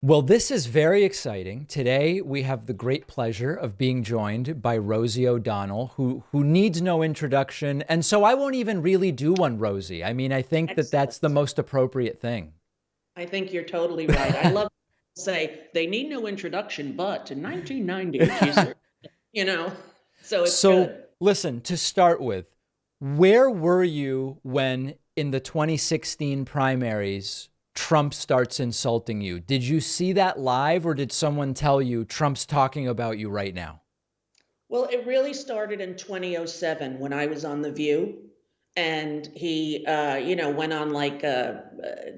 Well, this is very exciting. Today, we have the great pleasure of being joined by Rosie O'Donnell, who needs no introduction. And so I won't even really do one, Rosie. I mean, I think that that's the Excellent. most appropriate thing. I think you're totally right. I love to say they need no introduction, but in 1990, you know, so it's So, good. listen, to start with, where were you when in the 2016 primaries, Trump starts insulting you? Did you see that live or did someone tell you Trump's talking about you right now? Well, it really started in 2007 when I was on The View, and he, went on like a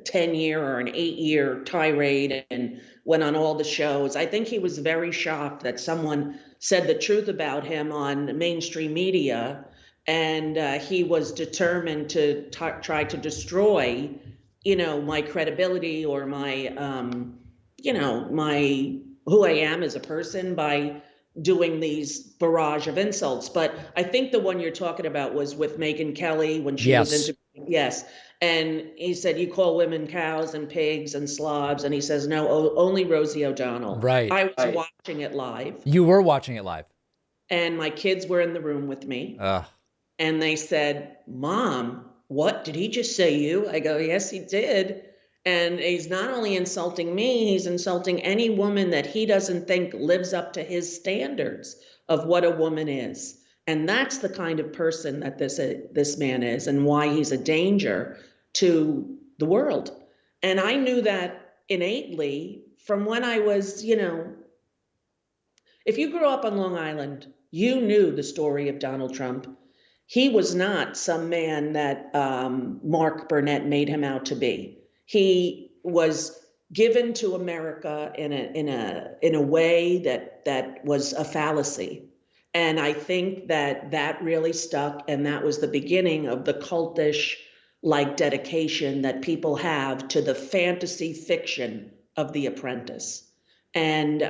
10-year or an 8-year tirade and went on all the shows. I think he was very shocked that someone said the truth about him on mainstream media, and he was determined to try to destroy, my credibility or my who I am as a person by doing these barrage of insults. But I think the one you're talking about was with Megyn Kelly when she was Yes. interviewed. Yes. And he said, "You call women cows and pigs and slobs." And he says, "No, only Rosie O'Donnell." Right. I was Right. watching it live, You were watching it live. and my kids were in the room with me. Ugh. And they said, "Mom, what did he just say you?" I go, "Yes, he did." And he's not only insulting me, he's insulting any woman that he doesn't think lives up to his standards of what a woman is. And that's the kind of person that this man is and why he's a danger to the world. And I knew that innately from when I was, if you grew up on Long Island, you knew the story of Donald Trump. He was not some man that Mark Burnett made him out to be. He was given to America in a way that was a fallacy. And I think that really stuck, and that was the beginning of the cultish like dedication that people have to the fantasy fiction of The Apprentice. And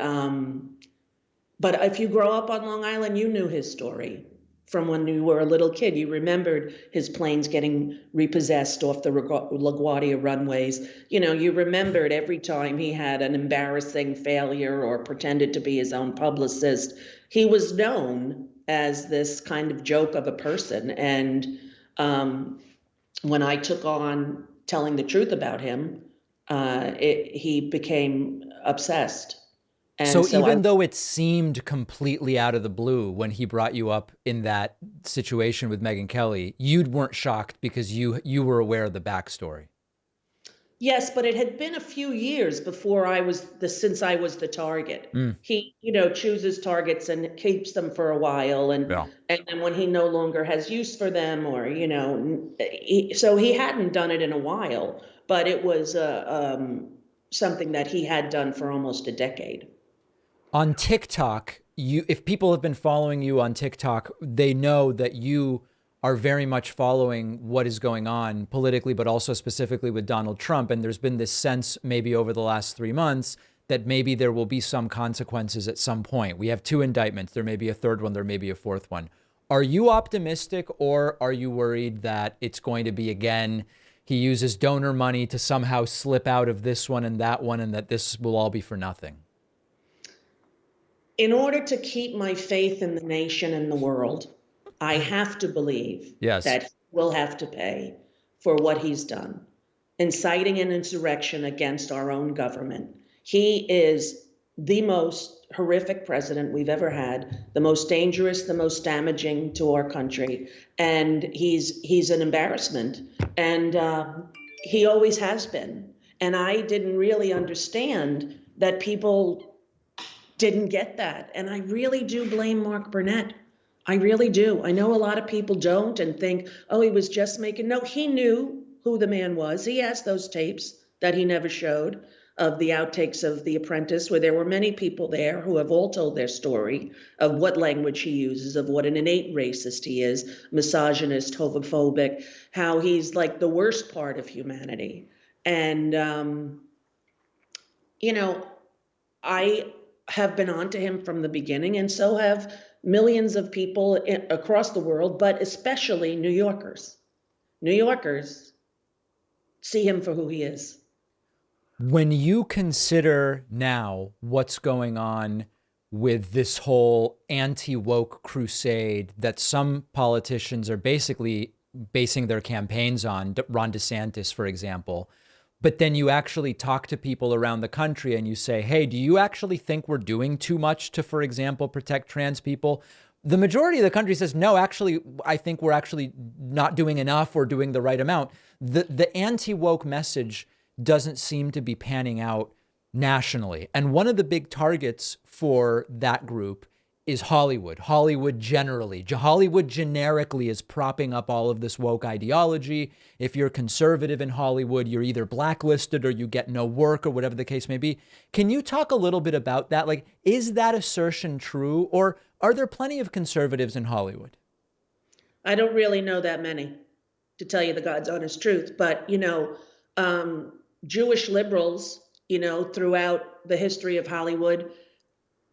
but if you grow up on Long Island, you knew his story from when you were a little kid. You remembered his planes getting repossessed off the LaGuardia runways. You remembered every time he had an embarrassing failure or pretended to be his own publicist. He was known as this kind of joke of a person. And when I took on telling the truth about him, he became obsessed. And So so I even though it seemed completely out of the blue when he brought you up in that situation with Megyn Kelly, you weren't shocked because you were aware of the backstory. Yes, but it had been a few years before since I was the target. Mm, He, chooses targets and keeps them for a while, and yeah. and then when he no longer has use for them, or so he hadn't done it in a while, but it was something that he had done for almost a decade. On TikTok, if people have been following you on TikTok, they know that you are very much following what is going on politically, but also specifically with Donald Trump. And there's been this sense maybe over the last 3 months that maybe there will be some consequences at some point. We have two indictments. There may be a third one. There may be a fourth one. Are you optimistic or are you worried that it's going to be again, he uses donor money to somehow slip out of this one and that this will all be for nothing? In order to keep my faith in the nation and the world, I have to believe Yes. that he will have to pay for what he's done, inciting an insurrection against our own government. He is the most horrific president we've ever had, the most dangerous, the most damaging to our country, and he's an embarrassment, and he always has been. And I didn't really understand that people didn't get that. And I really do blame Mark Burnett. I really do. I know a lot of people don't and think, oh, he was just making. No, he knew who the man was. He has those tapes that he never showed of the outtakes of The Apprentice, where there were many people there who have all told their story of what language he uses, of what an innate racist he is, misogynist, homophobic, how he's like the worst part of humanity. And, you know, I have been on to him from the beginning, and so have millions of people across the world, but especially New Yorkers. New Yorkers see him for who he is. When you consider now what's going on with this whole anti-woke crusade that some politicians are basically basing their campaigns on, Ron DeSantis, for example, but then you actually talk to people around the country and you say, hey, do you actually think we're doing too much to, for example, protect trans people? The majority of the country says, no, actually, I think we're actually not doing enough or doing the right amount. The anti-woke message doesn't seem to be panning out nationally. And one of the big targets for that group is Hollywood. Hollywood generally. Hollywood generically is propping up all of this woke ideology. If you're conservative in Hollywood, you're either blacklisted or you get no work or whatever the case may be. Can you talk a little bit about that? Like, is that assertion true, or are there plenty of conservatives in Hollywood? I don't really know that many, to tell you the God's honest truth. But, Jewish liberals, throughout the history of Hollywood,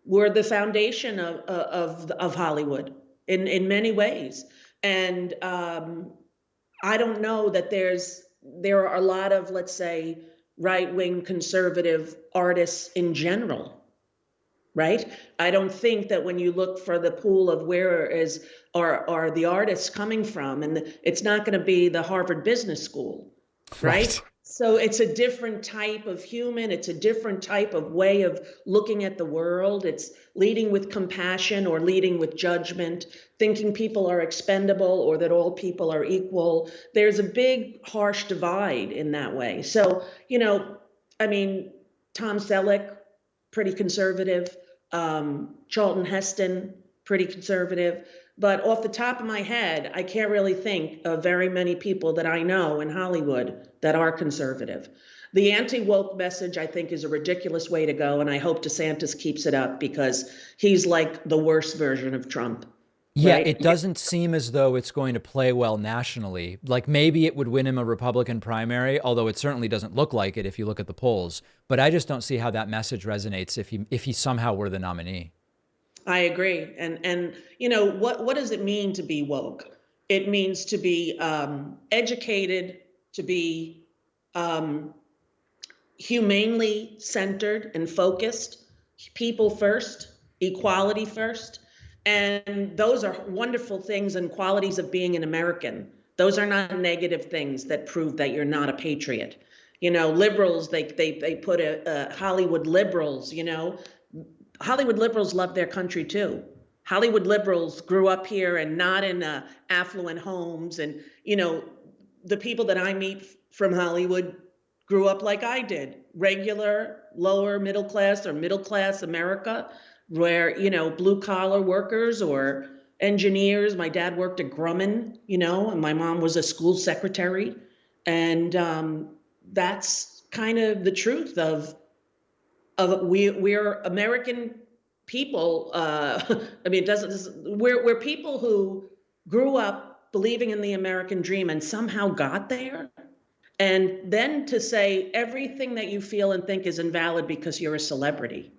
were the foundation of Hollywood in many ways. And I don't know that there are a lot of, let's say, right-wing conservative artists in general, right? I don't think that when you look for the pool of are the artists coming from, and it's not going to be the Harvard Business School, right? So it's a different type of human. It's a different type of way of looking at the world. It's leading with compassion or leading with judgment, thinking people are expendable or that all people are equal. There's a big, harsh divide in that way. So, Tom Selleck, pretty conservative. Charlton Heston, pretty conservative. But off the top of my head, I can't really think of very many people that I know in Hollywood that are conservative. The anti-woke message, I think, is a ridiculous way to go, and I hope DeSantis keeps it up because he's like the worst version of Trump. Yeah, right? it doesn't seem as though it's going to play well nationally. Like maybe it would win him a Republican primary, although it certainly doesn't look like it if you look at the polls. But I just don't see how that message resonates if he somehow were the nominee. I agree. And what does it mean to be woke? It means to be educated, to be humanely centered and focused, people first, equality first. And those are wonderful things and qualities of being an American. Those are not negative things that prove that you're not a patriot. Liberals, they put Hollywood liberals, Hollywood liberals love their country too. Hollywood liberals grew up here and not in affluent homes. And, the people that I meet from Hollywood grew up like I did, regular, lower middle class or middle class America, where, blue collar workers or engineers. My dad worked at Grumman, and my mom was a school secretary. And that's kind of the truth of we're American people. We're people who grew up believing in the American dream and somehow got there. And then to say everything that you feel and think is invalid because you're a celebrity.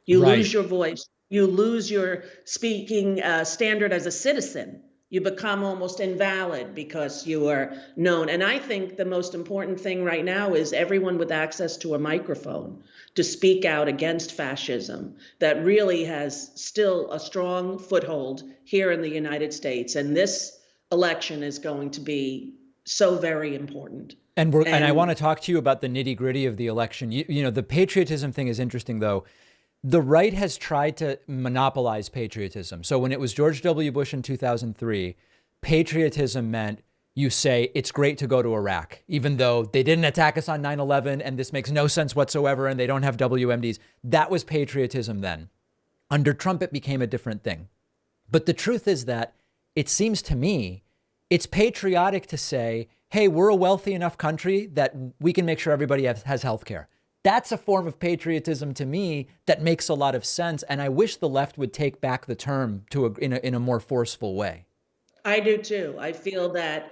You lose your voice. You lose your speaking standard as a citizen. You become almost invalid because you are known. And I think the most important thing right now is everyone with access to a microphone to speak out against fascism that really has still a strong foothold here in the United States. And this election is going to be so very important. And I want to talk to you about the nitty gritty of the election. The patriotism thing is interesting, though. The right has tried to monopolize patriotism. So when it was George W. Bush in 2003, patriotism meant you say it's great to go to Iraq, even though they didn't attack us on 9/11 and this makes no sense whatsoever and they don't have WMDs. That was patriotism then. Under Trump, it became a different thing. But the truth is that it seems to me it's patriotic to say, hey, we're a wealthy enough country that we can make sure everybody has health care. That's a form of patriotism to me that makes a lot of sense. And I wish the left would take back the term in a more forceful way. I do too. I feel that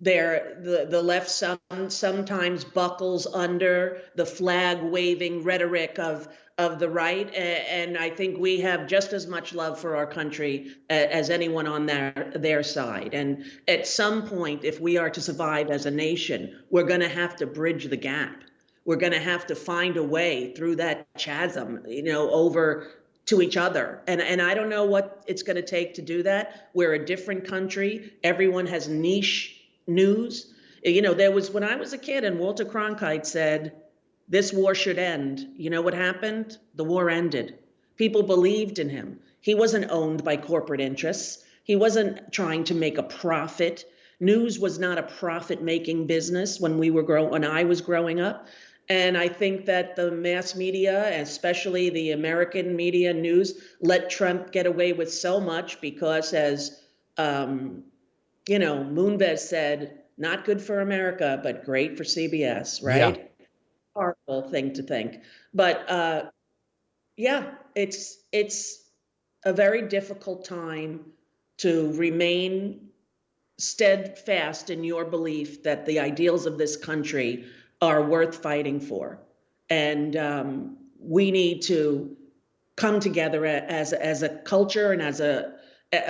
the left sometimes buckles under the flag waving rhetoric of the right, and I think we have just as much love for our country as anyone on their side. And at some point, if we are to survive as a nation, we're going to have to bridge the gap. We're going to have to find a way through that chasm, over to each other. And I don't know what it's going to take to do that. We're a different country. Everyone has niche news. There was, when I was a kid, and Walter Cronkite said, this war should end. You know what happened? The war ended. People believed in him. He wasn't owned by corporate interests. He wasn't trying to make a profit. News was not a profit-making business when I was growing up. And I think that the mass media, especially the American media news, let Trump get away with so much because, as Moonves said, not good for America, but great for CBS, right? Yeah. Horrible thing to think. But yeah, it's a very difficult time to remain steadfast in your belief that the ideals of this country are worth fighting for. And we need to come together as a culture and as a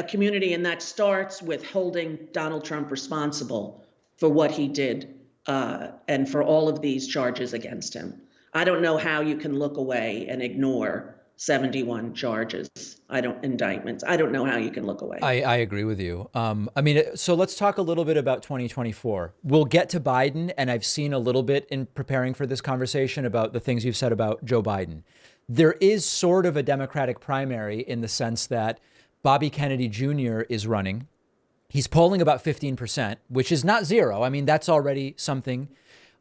community, and that starts with holding Donald Trump responsible for what he did and for all of these charges against him. I don't know how you can look away and ignore 71 indictments. I don't know how you can look away. I agree with you. So let's talk a little bit about 2024. We'll get to Biden, and I've seen a little bit in preparing for this conversation about the things you've said about Joe Biden. There is sort of a Democratic primary in the sense that Bobby Kennedy Jr. is running. He's polling about 15%, which is not zero. I mean, that's already something.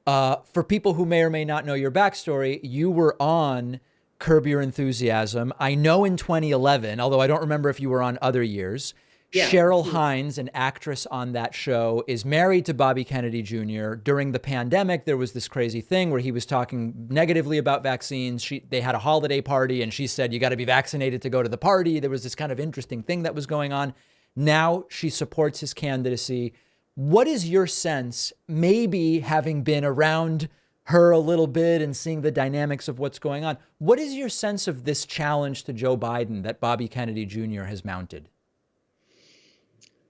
For people who may or may not know your backstory, you were on Curb Your Enthusiasm. I know in 2011, although I don't remember if you were on other years. Yeah. Cheryl Hines, an actress on that show, is married to Bobby Kennedy Jr. During the pandemic, there was this crazy thing where he was talking negatively about vaccines. They had a holiday party, and she said, you got to be vaccinated to go to the party. There was this kind of interesting thing that was going on. Now she supports his candidacy. What is your sense, maybe having been around her a little bit and seeing the dynamics of what's going on, what is your sense of this challenge to Joe Biden that Bobby Kennedy Jr. has mounted?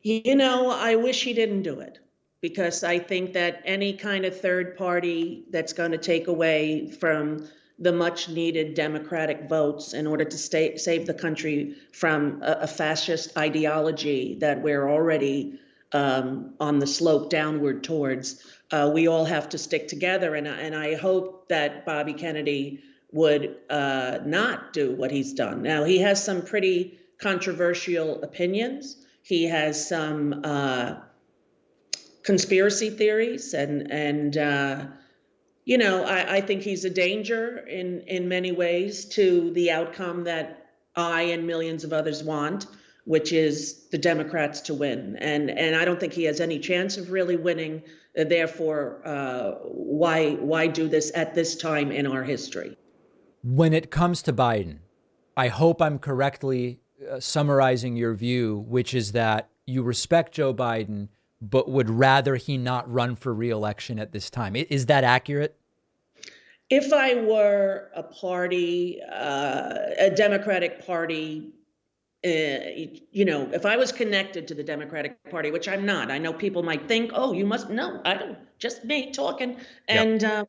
I wish he didn't do it, because I think that any kind of third party that's going to take away from the much needed Democratic votes in order to save the country from a fascist ideology that we're already on the slope downward towards, we all have to stick together. And I hope that Bobby Kennedy would not do what he's done. Now, he has some pretty controversial opinions. He has some conspiracy theories, and I think he's a danger in many ways to the outcome that I and millions of others want, which is the Democrats to win. And I don't think he has any chance of really winning. Therefore, why do this at this time in our history? When it comes to Biden, I hope I'm correctly summarizing your view, which is that you respect Joe Biden, but would rather he not run for re-election at this time. Is that accurate? If I were a party, a Democratic Party, if I was connected to the Democratic Party, which I'm not, I know people might think, oh, you must know. I don't, just me talking. And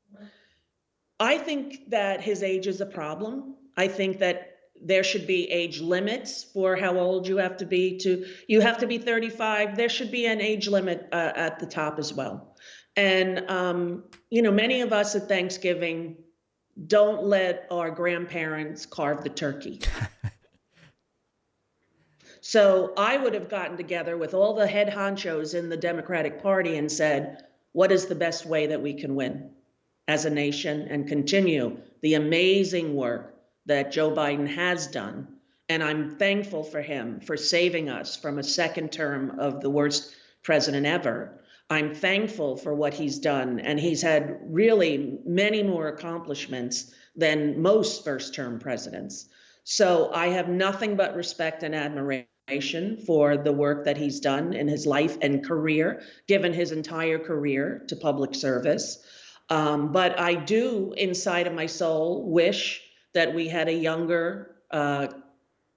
I think that his age is a problem. I think that there should be age limits for how old you have to be you have to be 35. There should be an age limit at the top as well. And, many of us at Thanksgiving don't let our grandparents carve the turkey. So I would have gotten together with all the head honchos in the Democratic Party and said, what is the best way that we can win as a nation and continue the amazing work that Joe Biden has done? And I'm thankful for him for saving us from a second term of the worst president ever. I'm thankful for what he's done. And he's had really many more accomplishments than most first-term presidents. So I have nothing but respect and admiration admiration for the work that he's done in his life and career, given his entire career to public service. But I do, inside of my soul, wish that we had a younger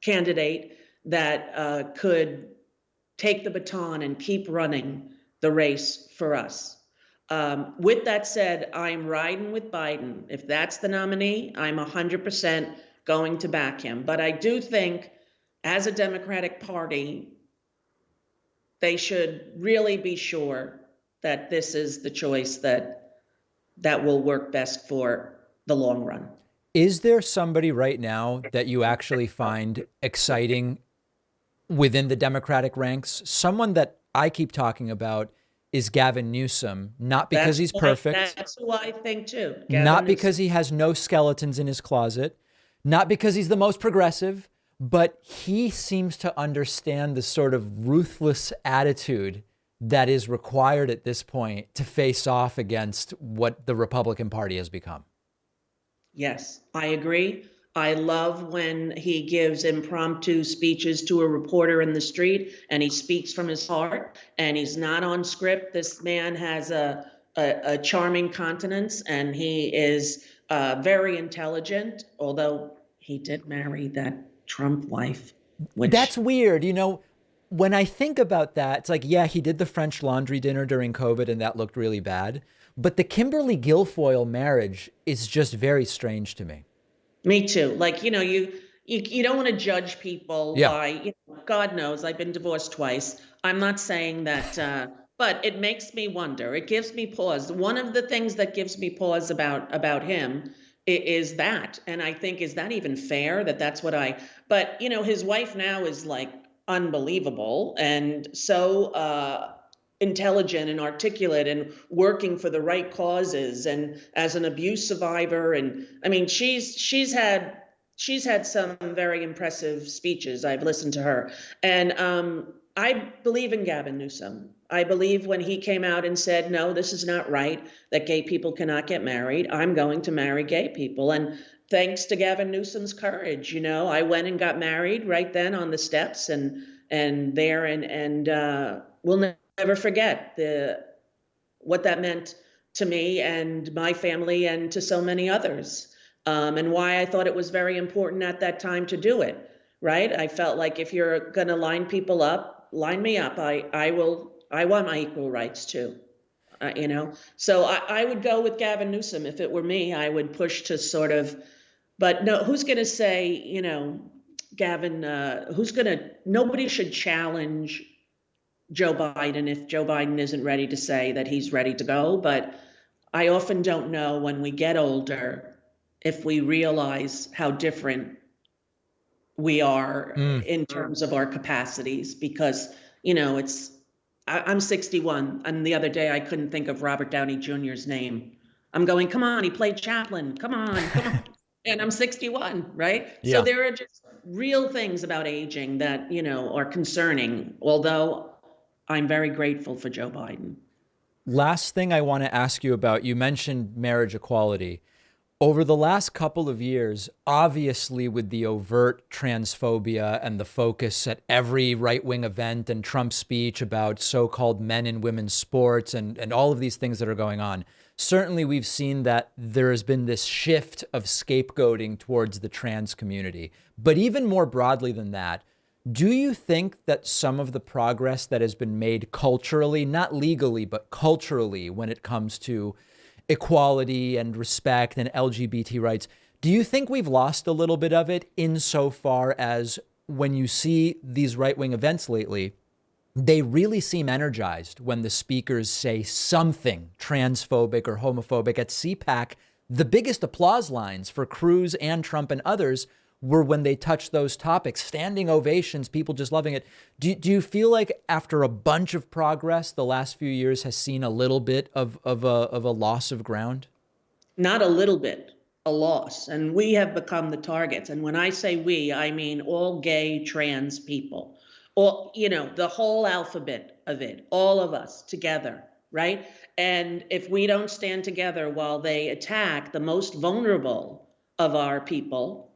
candidate that could take the baton and keep running the race for us. With that said, I'm riding with Biden. If that's the nominee, I'm 100% going to back him. But I do think, as a Democratic Party, they should really be sure that this is the choice that will work best for the long run. Is there somebody right now that you actually find exciting within the Democratic ranks? Someone that I keep talking about is Gavin Newsom, not because he's perfect. That's who I think too. Not because he has no skeletons in his closet, not because he's the most progressive, but he seems to understand the sort of ruthless attitude that is required at this point to face off against what the Republican Party has become. Yes, I agree. I love when he gives impromptu speeches to a reporter in the street and he speaks from his heart and he's not on script. This man has a charming countenance and he is very intelligent, although he did marry that Trump wife. That's weird. You know, when I think about that, it's like, yeah, he did the French laundry dinner during COVID and that looked really bad. But the Kimberly Guilfoyle marriage is just very strange to me. Me too. Like, you don't want to judge people by, God knows, I've been divorced twice. I'm not saying that, but it makes me wonder. It gives me pause. One of the things that gives me pause about him is that, and I think, is that even fair? But his wife now is like unbelievable and so intelligent and articulate and working for the right causes and as an abuse survivor. And I mean, she's had some very impressive speeches. I've listened to her. And I believe in Gavin Newsom. I believe when he came out and said, no, this is not right, that gay people cannot get married. I'm going to marry gay people. And thanks to Gavin Newsom's courage, I went and got married right then on the steps and we'll never forget what that meant to me and my family and to so many others, and why I thought it was very important at that time to do it, right? I felt like if you're going to line people up, line me up. I want my equal rights too, So I would go with Gavin Newsom. If it were me, I would push to sort of, but no, who's going to say, Gavin, nobody should challenge Joe Biden if Joe Biden isn't ready to say that he's ready to go. But I often don't know when we get older if we realize how different we are in terms of our capacities, because, I'm 61 and the other day I couldn't think of Robert Downey Jr.'s name. I'm going, come on, he played Chaplin. Come on. And I'm 61, right? Yeah. So there are just real things about aging that, are concerning, although I'm very grateful for Joe Biden. Last thing I want to ask you about, you mentioned marriage equality. Over the last couple of years, obviously with the overt transphobia and the focus at every right-wing event and Trump's speech about so-called men and women's sports and all of these things that are going on, certainly we've seen that there has been this shift of scapegoating towards the trans community. But even more broadly than that, do you think that some of the progress that has been made culturally, not legally, but culturally, when it comes to equality and respect and LGBT rights, do you think we've lost a little bit of it insofar as when you see these right-wing events lately, they really seem energized when the speakers say something transphobic or homophobic? At CPAC, the biggest applause lines for Cruz and Trump and others were when they touched those topics, standing ovations, people just loving it. Do you feel like after a bunch of progress, the last few years has seen a little bit of a loss of ground? Not a little bit, a loss. And we have become the targets. And when I say we, I mean all gay trans people, all, the whole alphabet of it, all of us together, right? And if we don't stand together while they attack the most vulnerable of our people,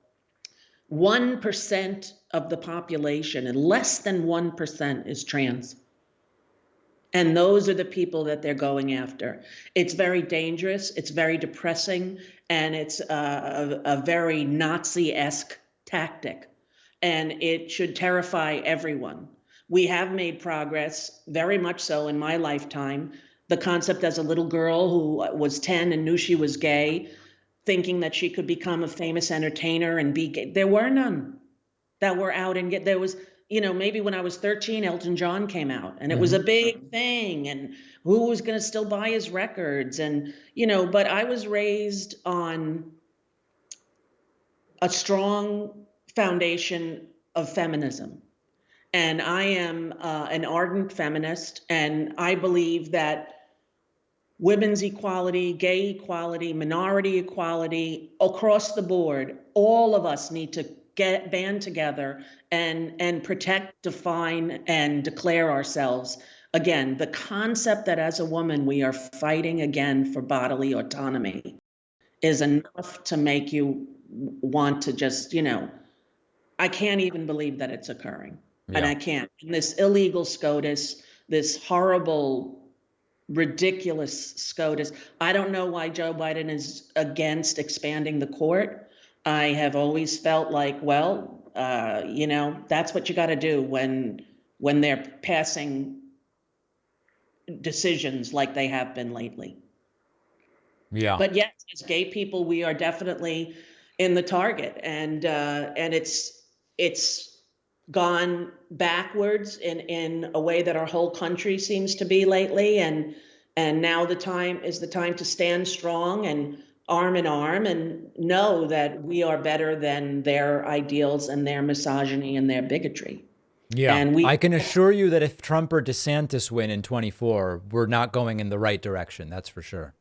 1% of the population, and less than 1% is trans. And those are the people that they're going after. It's very dangerous. It's very depressing. And it's a very Nazi-esque tactic. And it should terrify everyone. We have made progress, very much so in my lifetime. The concept as a little girl who was 10 and knew she was gay, thinking that she could become a famous entertainer and be gay. There were none that were out and get, there was, maybe when I was 13, Elton John came out and it was a big thing, and who was going to still buy his records? And, but I was raised on a strong foundation of feminism. And I am an ardent feminist, and I believe that women's equality, gay equality, minority equality, across the board, all of us need to band together and protect, define, and declare ourselves. Again, the concept that as a woman we are fighting again for bodily autonomy is enough to make you want to just, I can't even believe that it's occurring. Yeah. And I can't. And this illegal SCOTUS, this horrible, ridiculous SCOTUS. I don't know why Joe Biden is against expanding the court. I have always felt like, well, that's what you got to do when they're passing decisions like they have been lately. Yeah. But yes, as gay people, we are definitely in the target, and it's gone backwards in a way that our whole country seems to be lately, and now the time to stand strong and arm in arm and know that we are better than their ideals and their misogyny and their bigotry. Yeah, and I can assure you that if Trump or DeSantis win in 24, we're not going in the right direction. That's for sure.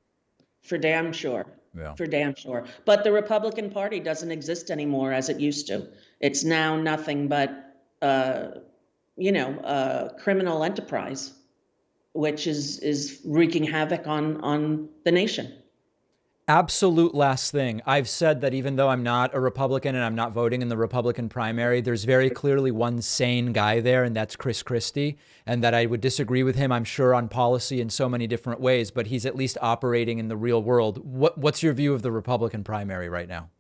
For damn sure. Yeah. For damn sure. But the Republican Party doesn't exist anymore as it used to. It's now nothing but, criminal enterprise, which is wreaking havoc on the nation. Absolute last thing. I've said that even though I'm not a Republican and I'm not voting in the Republican primary, there's very clearly one sane guy there, and that's Chris Christie, and that I would disagree with him, I'm sure, on policy in so many different ways, but he's at least operating in the real world. What's your view of the Republican primary right now?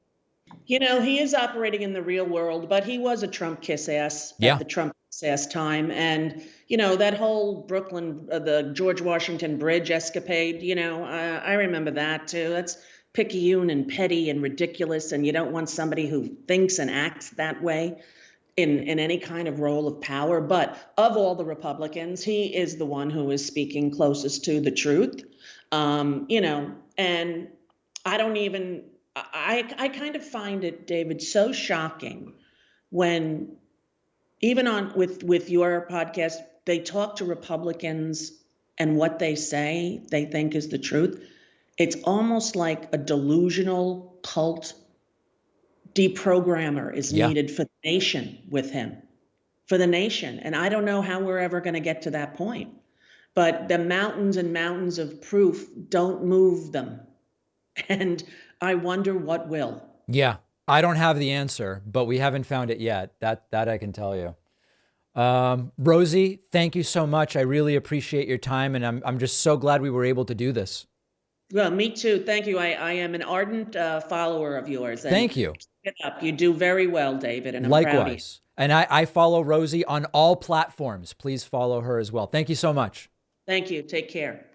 He is operating in the real world, but he was a Trump kiss ass at the Trump kiss ass time. And, that whole Brooklyn, the George Washington Bridge escapade, I remember that too. That's picayune and petty and ridiculous. And you don't want somebody who thinks and acts that way in any kind of role of power. But of all the Republicans, he is the one who is speaking closest to the truth. And I don't even, I kind of find it, David, so shocking when even with your podcast, they talk to Republicans and what they say they think is the truth. It's almost like a delusional cult deprogrammer is needed for the nation with him, for the nation. And I don't know how we're ever going to get to that point. But the mountains and mountains of proof don't move them. And I wonder what will. Yeah, I don't have the answer, but we haven't found it yet. That I can tell you. Rosie, thank you so much. I really appreciate your time, and I'm just so glad we were able to do this. Well, me too. Thank you. I am an ardent follower of yours. And thank you. Keep it up. You do very well, David, and I'm proud of you. Likewise. And I follow Rosie on all platforms. Please follow her as well. Thank you so much. Thank you. Take care.